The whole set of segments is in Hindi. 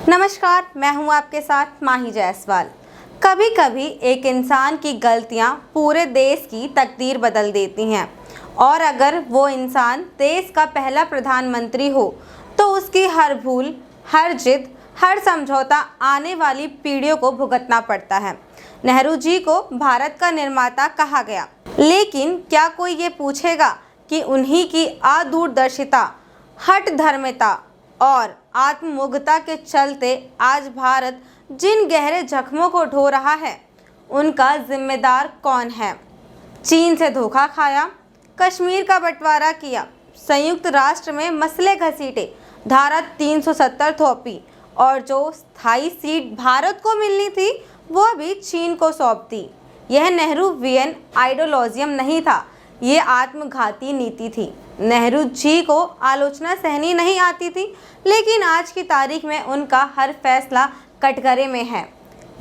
नमस्कार, मैं हूं आपके साथ माही जायसवाल। कभी कभी एक इंसान की गलतियां पूरे देश की तकदीर बदल देती हैं और अगर वो इंसान देश का पहला प्रधानमंत्री हो तो उसकी हर भूल, हर जिद, हर समझौता आने वाली पीढ़ियों को भुगतना पड़ता है। नेहरू जी को भारत का निर्माता कहा गया, लेकिन क्या कोई ये पूछेगा कि उन्हीं की अदूरदर्शिता, हठधर्मिता और आत्ममुग्धता के चलते आज भारत जिन गहरे जख्मों को ढो रहा है, उनका जिम्मेदार कौन है? चीन से धोखा खाया, कश्मीर का बंटवारा किया, संयुक्त राष्ट्र में मसले घसीटे, धारा 370 थोपी और जो स्थायी सीट भारत को मिलनी थी वो भी चीन को सौंप दी। यह नेहरूवियन आइडियोलॉजियम नहीं था, ये आत्मघाती नीति थी। नेहरू जी को आलोचना सहनी नहीं आती थी, लेकिन आज की तारीख में उनका हर फैसला कटघरे में है।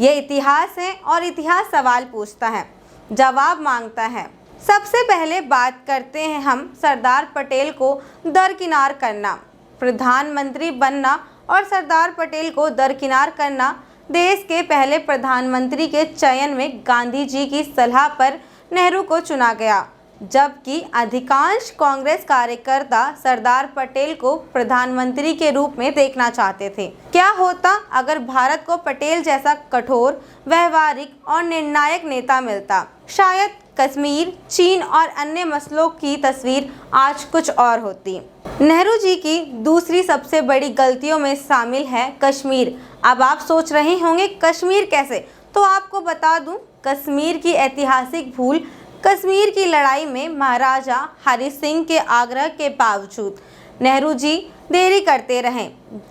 ये इतिहास है और इतिहास सवाल पूछता है, जवाब मांगता है। सबसे पहले बात करते हैं हम सरदार पटेल को दरकिनार करना। प्रधानमंत्री बनना और सरदार पटेल को दरकिनार करना। देश के पहले प्रधानमंत्री के चयन में गांधी जी की सलाह पर नेहरू को चुना गया, जबकि अधिकांश कांग्रेस कार्यकर्ता सरदार पटेल को प्रधानमंत्री के रूप में देखना चाहते थे। क्या होता अगर भारत को पटेल जैसा कठोर, व्यवहारिक और निर्णायक नेता मिलता? शायद कश्मीर, चीन और अन्य मसलों की तस्वीर आज कुछ और होती। नेहरू जी की दूसरी सबसे बड़ी गलतियों में शामिल है कश्मीर। अब आप सोच रहे होंगे कश्मीर कैसे? तो आपको बता दूं, कश्मीर की ऐतिहासिक भूल कश्मीर की लड़ाई में महाराजा हरि सिंह के आग्रह के बावजूद नेहरू जी देरी करते रहे।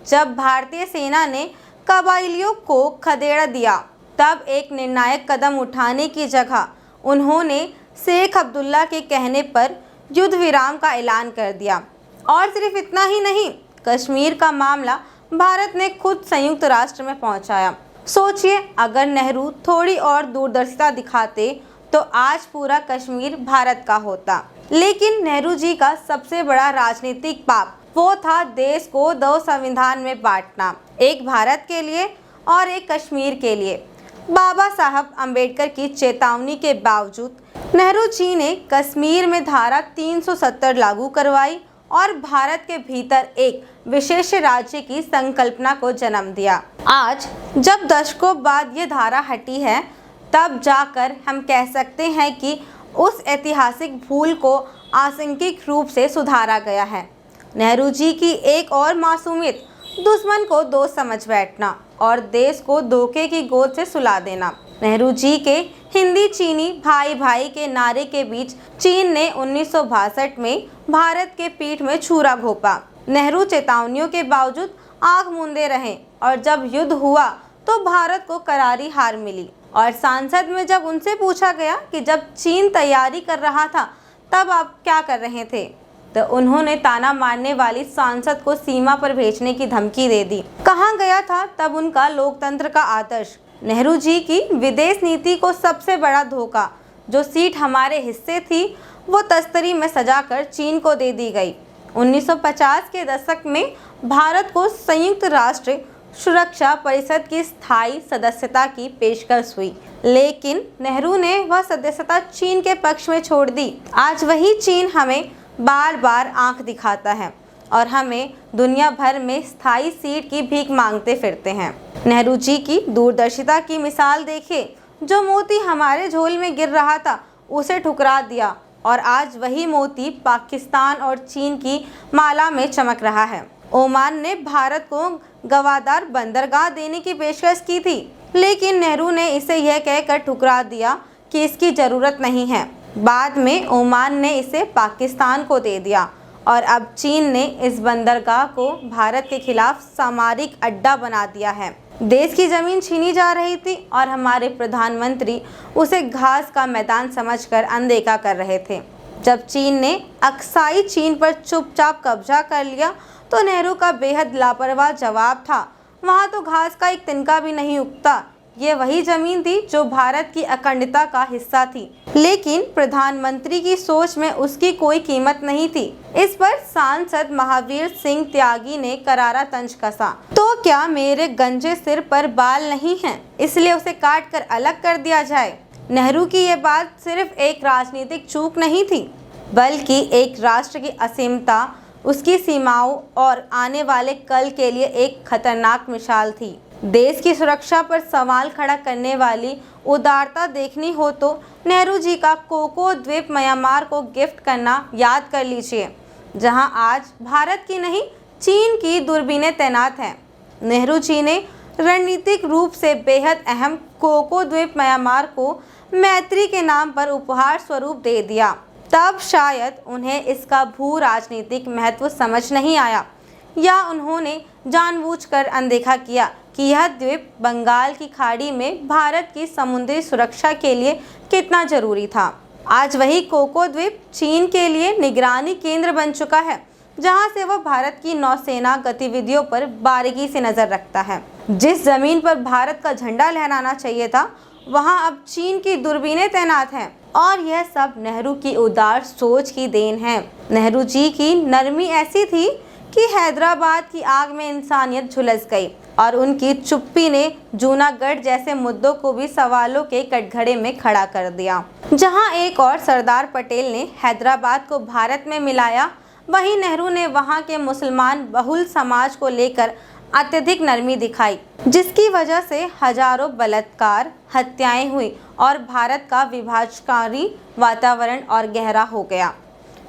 जब भारतीय सेना ने कबाइलियों को खदेड़ दिया, तब एक निर्णायक कदम उठाने की जगह उन्होंने शेख अब्दुल्ला के कहने पर युद्ध विराम का ऐलान कर दिया। और सिर्फ इतना ही नहीं, कश्मीर का मामला भारत ने खुद संयुक्त राष्ट्र में पहुंचाया। सोचिए, अगर नेहरू थोड़ी और दूरदर्शिता दिखाते तो आज पूरा कश्मीर भारत का होता। लेकिन नेहरू जी का सबसे बड़ा राजनीतिक पाप वो था देश को दो संविधान में बांटना, एक भारत के लिए और एक कश्मीर के लिए। बाबा साहब अम्बेडकर की चेतावनी के बावजूद नेहरू जी ने कश्मीर में धारा 370 लागू करवाई और भारत के भीतर एक विशेष राज्य की संकल्पना को जन्म दिया। आज जब दशकों बाद ये धारा हटी है, तब जाकर हम कह सकते हैं कि उस ऐतिहासिक भूल को आंशिक रूप से सुधारा गया है। नेहरू जी की एक और मासूमियत, दुश्मन को दोस्त समझ बैठना और देश को धोखे की गोद से सुला देना। नेहरू जी के हिंदी चीनी भाई भाई के नारे के बीच चीन ने 1962 में भारत के पीठ में छुरा घोंपा। नेहरू चेतावनियों के बावजूद आंख मूंदे रहे और जब युद्ध हुआ तो भारत को करारी हार मिली। और संसद में जब उनसे पूछा गया कि जब चीन तैयारी कर रहा था तब आप क्या कर रहे थे, तो उन्होंने ताना मारने वाली सांसद को सीमा पर भेजने की धमकी दे दी। कहाँ गया था तब उनका लोकतंत्र का आदर्श? नेहरू जी की विदेश नीति को सबसे बड़ा धोखा, जो सीट हमारे हिस्से थी वो तस्तरी में सजाकर चीन को दे दी गई। 1950 के दशक में भारत को संयुक्त राष्ट्र सुरक्षा परिषद की स्थायी सदस्यता की पेशकश हुई, लेकिन नेहरू ने वह सदस्यता चीन के पक्ष में छोड़ दी। आज वही चीन हमें बार बार आंख दिखाता है और हमें दुनिया भर में स्थायी सीट की भीख मांगते फिरते हैं। नेहरू जी की दूरदर्शिता की मिसाल देखिए, जो मोती हमारे झोल में गिर रहा था उसे ठुकरा दिया और आज वही मोती पाकिस्तान और चीन की माला में चमक रहा है। ओमान ने भारत को गवादार बंदरगाह देने की पेशकश की थी, लेकिन नेहरू ने इसे यह कहकर ठुकरा दिया कि इसकी ज़रूरत नहीं है। बाद में ओमान ने इसे पाकिस्तान को दे दिया और अब चीन ने इस बंदरगाह को भारत के खिलाफ सामरिक अड्डा बना दिया है। देश की ज़मीन छीनी जा रही थी और हमारे प्रधानमंत्री उसे घास का मैदान समझकर अनदेखा कर रहे थे। जब चीन ने अक्साई चीन पर चुपचाप कब्जा कर लिया तो नेहरू का बेहद लापरवाह जवाब था, वहाँ तो घास का एक तिनका भी नहीं उगता, ये वही जमीन थी जो भारत की अखंडता का हिस्सा थी, लेकिन प्रधानमंत्री की सोच में उसकी कोई कीमत नहीं थी। इस पर सांसद महावीर सिंह त्यागी ने करारा तंज कसा, तो क्या मेरे गंजे सिर पर बाल नहीं हैं, इसलिए उसे काट कर अलग कर दिया जाए। नेहरू की ये बात सिर्फ एक राजनीतिक चूक नहीं थी, बल्कि एक राष्ट्र की असीमता, उसकी सीमाओं और आने वाले कल के लिए एक खतरनाक मिसाल थी। देश की सुरक्षा पर सवाल खड़ा करने वाली उदारता देखनी हो तो नेहरू जी का कोको द्वीप म्यांमार को गिफ्ट करना याद कर लीजिए, जहां आज भारत की नहीं चीन की दूरबीनें तैनात हैं। नेहरू जी ने रणनीतिक रूप से बेहद अहम कोको द्वीप म्यांमार को मैत्री के नाम पर उपहार स्वरूप दे दिया। तब शायद उन्हें इसका भू राजनीतिक महत्व समझ नहीं आया, या उन्होंने जानबूझकर अनदेखा किया कि यह द्वीप बंगाल की खाड़ी में भारत की समुद्री सुरक्षा के लिए कितना जरूरी था। आज वही कोको द्वीप चीन के लिए निगरानी केंद्र बन चुका है, जहां से वह भारत की नौसेना गतिविधियों पर बारीकी से नजर रखता है। जिस जमीन पर भारत का झंडा लहराना चाहिए था, वहां अब चीन की दूरबीनें तैनात हैं, और यह सब नेहरू की उदार सोच की देन है। नेहरू जी की नरमी ऐसी थी कि हैदराबाद की आग में इंसानियत झुलस गई, और उनकी चुप्पी ने जूनागढ़ जैसे मुद्दों को भी सवालों के कटघरे में खड़ा कर दिया। जहां एक और सरदार पटेल ने हैदराबाद को भारत में मिलाया, वहीं नेहरू ने वहां के मुसलमान बहुल समाज को लेकर अत्यधिक नरमी दिखाई, जिसकी वजह से हजारों बलात्कार, हत्याएं हुई और भारत का विभाजनकारी वातावरण और गहरा हो गया।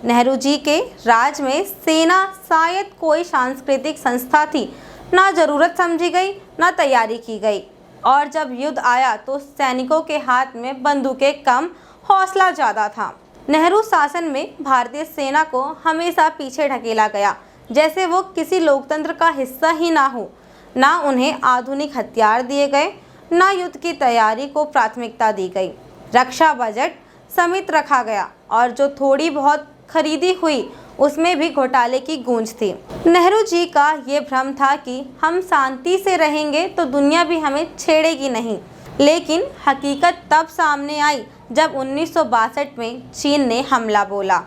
नेहरू जी के राज में सेना शायद कोई सांस्कृतिक संस्था थी, ना जरूरत समझी गई, ना तैयारी की गई, और जब युद्ध आया तो सैनिकों के हाथ में बंदूकें कम, हौसला ज़्यादा था। नेहरू शासन में भारतीय सेना को हमेशा पीछे ढकेला गया, जैसे वो किसी लोकतंत्र का हिस्सा ही ना हो। ना उन्हें आधुनिक हथियार दिए गए, ना युद्ध की तैयारी को प्राथमिकता दी गई। रक्षा बजट सीमित रखा गया, और जो थोड़ी बहुत खरीदी हुई उसमें भी घोटाले की गूंज थी। नेहरू जी का ये भ्रम था कि हम शांति से रहेंगे तो दुनिया भी हमें छेड़ेगी नहीं, लेकिन हकीकत तब सामने आई जब 1962 में चीन ने हमला बोला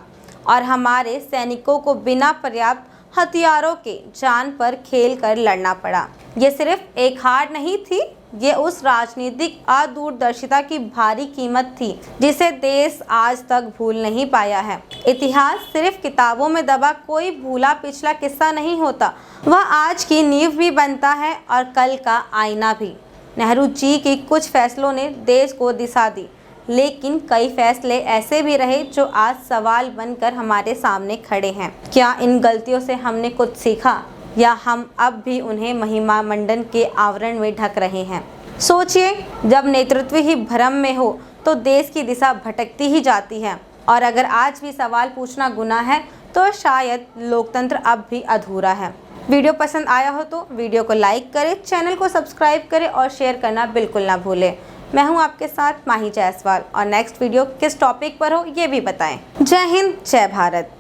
और हमारे सैनिकों को बिना पर्याप्त हथियारों के जान पर खेल कर लड़ना पड़ा। ये सिर्फ एक हार नहीं थी, ये उस राजनीतिक अदूरदर्शिता की भारी कीमत थी जिसे देश आज तक भूल नहीं पाया है। इतिहास सिर्फ किताबों में दबा कोई भूला पिछला किस्सा नहीं होता, वह आज की नींव भी बनता है और कल का आईना भी। नेहरू जी के कुछ फैसलों ने देश को दिशा दी, लेकिन कई फैसले ऐसे भी रहे जो आज सवाल बनकर हमारे सामने खड़े हैं। क्या इन गलतियों से हमने कुछ सीखा, या हम अब भी उन्हें महिमा मंडन के आवरण में ढक रहे हैं? सोचिए, जब नेतृत्व ही भ्रम में हो तो देश की दिशा भटकती ही जाती है, और अगर आज भी सवाल पूछना गुनाह है तो शायद लोकतंत्र अब भी अधूरा है। वीडियो पसंद आया हो तो वीडियो को लाइक करें, चैनल को सब्सक्राइब करें और शेयर करना बिल्कुल ना भूलें। मैं हूं आपके साथ माही जायसवाल, और नेक्स्ट वीडियो किस टॉपिक पर हो ये भी बताएं। जय हिंद, जय भारत।